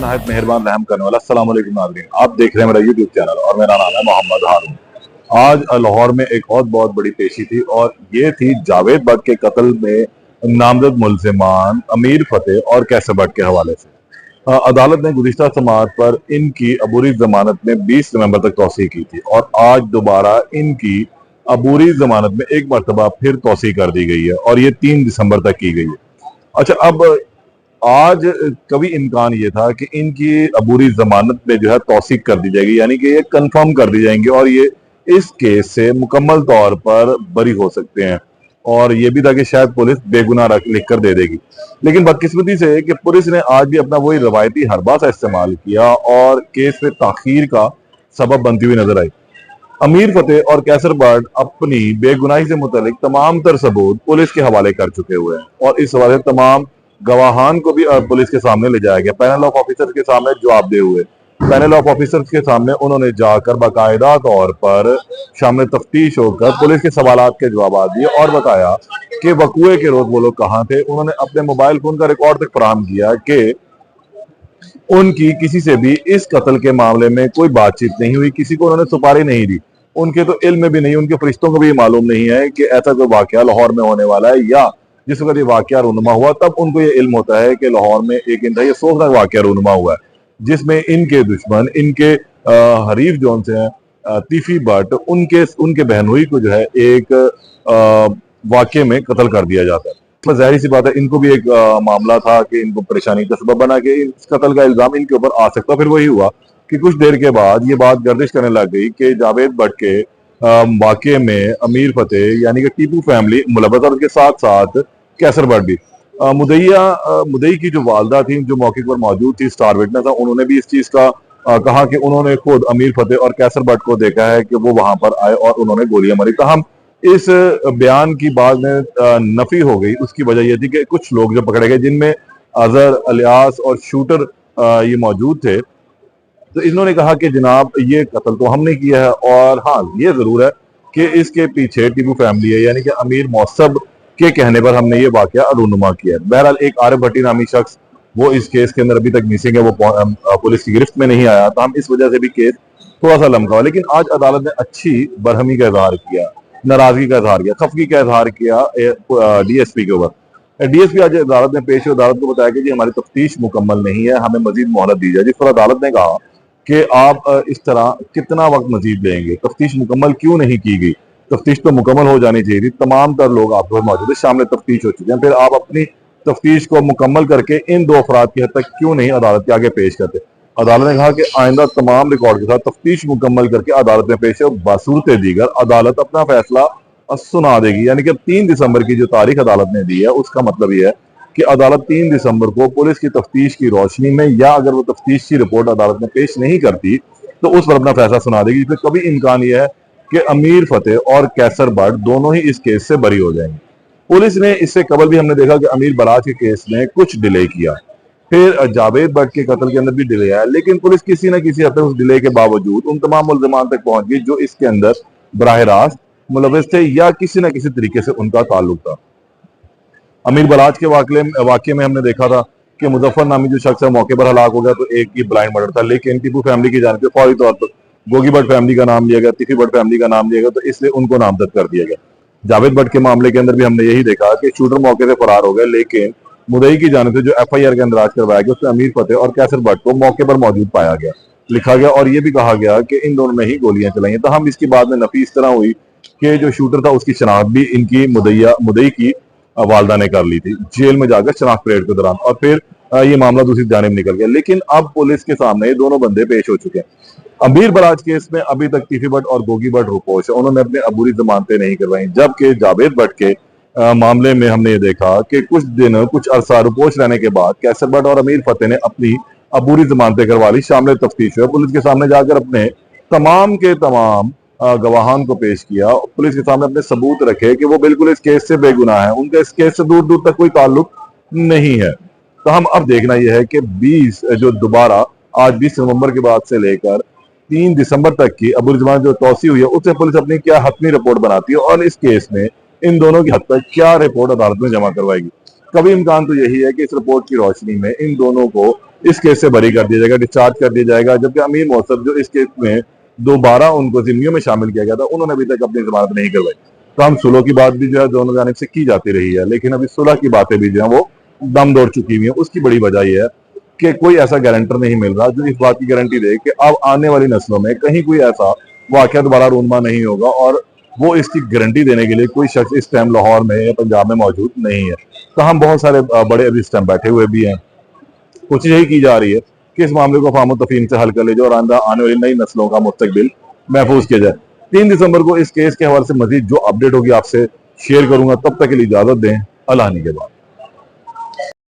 नहायत मेहरबान रहम करने वाला। अस्सलाम वालेकुम नाज़रीन, आप देख रहे हैं मेरा यूट्यूब चैनल और मेरा नाम है मोहम्मद हारून। आज लाहौर में एक और बहुत बड़ी पेशी थी और ये थी जावेद भट्ट के कत्ल में नामजद मुल्जिमान अमीर फतेह और कैसर भट्ट के हवाले से। अदालत ने गुज़िश्ता समाअत पर इनकी अबूरी जमानत में 20 नवंबर तक तौसीह की थी और आज दोबारा इनकी अबूरी जमानत में एक मरतबा फिर तौसीह कर दी गई है और ये 3 दिसंबर तक की गई है। अच्छा, अब आज कभी इम्कान ये था कि इनकी अबूरी जमानत में जो है तौसीक कर दी जाएगी, यानी कि ये कंफर्म कर दी जाएंगे और ये इस केस से मुकम्मल तौर पर बरी हो सकते हैं। और ये भी था कि शायद पुलिस बेगुनाह लिख कर दे देगी, लेकिन बदकिस्मती से कि पुलिस ने आज भी अपना वही रवायती हरबा सा इस्तेमाल किया और केस में ताखीर का सबब बनती हुई नजर आई। अमीर फतेह और कैसर भट्ट अपनी बेगुनाही से मुतल्लिक तमाम तर सबूत पुलिस के हवाले कर चुके हुए हैं और इस हवाले तमाम गवाहान को भी पुलिस के सामने ले जाया गया। पैनल ऑफ ऑफिसर्स के सामने जवाब दे हुए पैनल ऑफ ऑफिसर्स के सामने उन्होंने जाकर बाकायदा तौर पर शामिल तफ्तीश होकर पुलिस के सवालात के जवाब दिए और बताया कि वकूए के रोज वो लोग कहाँ थे। उन्होंने अपने मोबाइल फोन का रिकॉर्ड तक फराहम किया कि उनकी किसी से भी इस कत्ल के मामले में कोई बातचीत नहीं हुई, किसी को उन्होंने सुपारी नहीं दी। उनके तो इल्म में भी नहीं, उनके फरिश्तों को भी मालूम नहीं है कि ऐसा कोई वाकया लाहौर में होने वाला है, या जिस वक्त ये वाकया रूनुमा हुआ तब उनको ये इल्म होता है कि लाहौर में एक इंतहाई अफसोसनाक वाकया रूनुमा हुआ है, जिसमें इनके दुश्मन, इनके हरीफ जोन से तीफी भट्ट, उनके बहनोई को जो है एक वाकये में कत्ल कर दिया जाता है। तो जाहिर सी बात है इनको भी एक मामला था कि इनको परेशानी का सबब बना के इस कत्ल का इल्जाम इनके ऊपर आ सकता। फिर वही हुआ कि कुछ देर के बाद ये बात गर्दिश करने लग गई कि जावेद भट्ट के वाकये में अमीर फतेह यानी कि टीपू फैमिली मुलव्वस और उनके साथ साथ कैसर भट्ट भी। मुदई की जो वालदा थी, जो मौके पर मौजूद थी, स्टार विटनेस था, उन्होंने भी इस चीज का कहा कि उन्होंने खुद अमीर फतेह और कैसर भट्ट को देखा है कि वो वहां पर आए और उन्होंने गोलियां मारी। तहम इस बयान की बाद में नफी हो गई। उसकी वजह यह थी कि कुछ लोग जो पकड़े गए, जिनमें अजहर, अलियास और शूटर ये मौजूद थे, तो इन्होंने कहा कि जनाब ये कत्ल तो हमने किया है और हाँ ये जरूर है कि इसके पीछे टीपू फैमिली है, यानी कि अमीर मौसब के कहने पर हमने ये वाकया रूनुमा किया है। बहरहाल एक आरिफ भट्टी नामी शख्स वो इस केस के अंदर अभी तक मिसिंग है, वो पुलिस की गिरफ्त में नहीं आया, तो हम इस वजह से भी केस थोड़ा सा लमका हुआ। लेकिन आज अदालत ने अच्छी बरहमी का इजहार किया, नाराजगी का इजहार किया, खफगी का इजहार किया डीएसपी के ऊपर। डीएसपी आज अदालत में पेश हुए, अदालत को बताया कि जी हमारी तफ्तीश मुकम्मल नहीं है, हमें मजीद मोहलत दी जाए। जिस पर अदालत ने कहा कि आप इस तरह कितना वक्त मजीद लेंगे, तफ्तीश मुकम्मल क्यों नहीं की गई, तफ्तीश तो मुकम्मल हो जानी चाहिए थी, तमाम तर लोग आपके पास मौजूद है, शामिल तफ्तीश हो चुके हैं, फिर आप अपनी तफ्तीश को मुकम्मल करके इन 2 अफराद की हद तक क्यों नहीं अदालत के आगे पेश करते। अदालत ने कहा कि आइंदा तमाम रिकॉर्ड के साथ तफ्तीश मुकम्मल करके अदालत में पेश है, बसूरत दीगर अदालत अपना फैसला सुना देगी। यानी कि 3 दिसंबर की जो तारीख अदालत ने दी है, उसका मतलब यह है कि अदालत 3 दिसंबर को पुलिस की तफ्तीश की रोशनी में, या अगर वो तफ्तीश की रिपोर्ट अदालत में पेश नहीं करती तो उस पर अपना फैसला सुना देगी। जिसमें कभी इम्कान यह है कि अमीर फतेह और कैसर भट्ट दोनों ही इस केस से बरी हो जाएंगे। पुलिस ने इससे कबल भी हमने देखा कि अमीर बराज के केस में कुछ डिले किया, फिर जावेद भट्ट के कत्ल के अंदर भी डिले आया, लेकिन पुलिस किसी न किसी हद तक उस डिले के बावजूद उन तमाम मुल्जिमान तक पहुंच गई जो इसके अंदर बराह रास्त मुलव्वस थे या किसी न किसी तरीके से उनका ताल्लुक था। अमीर बराज के वाकये में हमने देखा था कि मुजफ्फर नामी जो शख्स है मौके पर हलाक हो गया, तो एक ही ब्लाइंड मर्डर था, लेकिन टीपू फैमिली की जानिब से फौरी तौर पर गोगी भट्ट फैमिली का नाम लिया गया, तिफी भट्ट फैमिली का नाम लिया गया, तो इसलिए उनको नामजद कर दिया गया। जावेद भट्ट के मामले के अंदर भी हमने यही देखा कि शूटर मौके से फरार हो गए, लेकिन मुदई की जानिब से जो एफआईआर के अंदर आज करवाया गया उसमें अमीर फतेह और कैसर भट्ट को मौके पर मौजूद पाया गया, लिखा गया और ये भी कहा गया कि इन दोनों ने ही गोलियां चलाई हैं। तो हम इसकी बाद में नफी इस तरह हुई कि जो शूटर था उसकी शनाख्त भी इनकी मुदई की वालदा ने कर ली थी, जेल में जाकर शनाख्त परेड के दौरान, और फिर ये मामला दूसरी जानिब निकल गया। लेकिन अब पुलिस के सामने ये दोनों बंदे पेश हो चुके हैं। अमीर बराज केस में अभी तक तीफी भट्ट और गोगी भट्ट रुपोश है, उन्होंने अपने अबूरी जमानतें नहीं करवाई, जबकि जावेद भट्ट के मामले में हमने ये देखा कि कुछ अरसा रुपोश रहने के बाद कैसर भट्ट और अमीर फतेह ने अपनी अबूरी जमानतें करवा ली, शामिल तफ्तीश हुए, पुलिस के सामने जाकर अपने तमाम के तमाम गवाहान को पेश किया, पुलिस के सामने अपने सबूत रखे कि वो बिल्कुल इस केस से बेगुनाह है, उनका इस केस से दूर दूर तक कोई ताल्लुक नहीं है। तो हम अब देखना यह है कि 20 जो दोबारा आज 20 नवंबर के बाद से लेकर 3 दिसंबर तक की अबूरी जमानत जो तौसी हुई है, उससे पुलिस अपनी क्या हतमी रिपोर्ट बनाती है और इस केस में इन दोनों की हद तक क्या रिपोर्ट अदालत में जमा करवाएगी। कभी इम्कान तो यही है कि इस रिपोर्ट की रोशनी में इन दोनों को इस केस से बरी कर दिया जाएगा, डिस्चार्ज कर दिया जाएगा। जबकि अमीर मौसर जो इस केस में दोबारा उनको जिम्मियों में शामिल किया गया था, उन्होंने अभी तक अपनी जमानत नहीं करवाई। तो हम सुलह की बात भी जो है दोनों जानिब से की जाती रही है, लेकिन अभी सुलह की बातें भी जो है वो दम तोड़ चुकी हुई है। उसकी बड़ी वजह यह है कि कोई ऐसा गारंटर नहीं मिल रहा जो इस बात की गारंटी दे कि अब आने वाली नस्लों में कहीं कोई ऐसा वाकया दोबारा रूनमा नहीं होगा, और वो इसकी गारंटी देने के लिए कोई शख्स इस टाइम लाहौर में या पंजाब में मौजूद नहीं है। तो हम बहुत सारे बड़े अभी इस टाइम बैठे हुए भी हैं। कोशिश यही की जा रही है कि इस मामले को फाहम तफहीम से हल कर ले जाए और आने वाली नई नस्लों का मुस्तकबिल महफूज किया जाए। 3 दिसंबर को इस केस के हवाले से मजीद जो अपडेट होगी आपसे शेयर करूंगा। तब तक के लिए इजाजत दें। अल्लाह के बाद।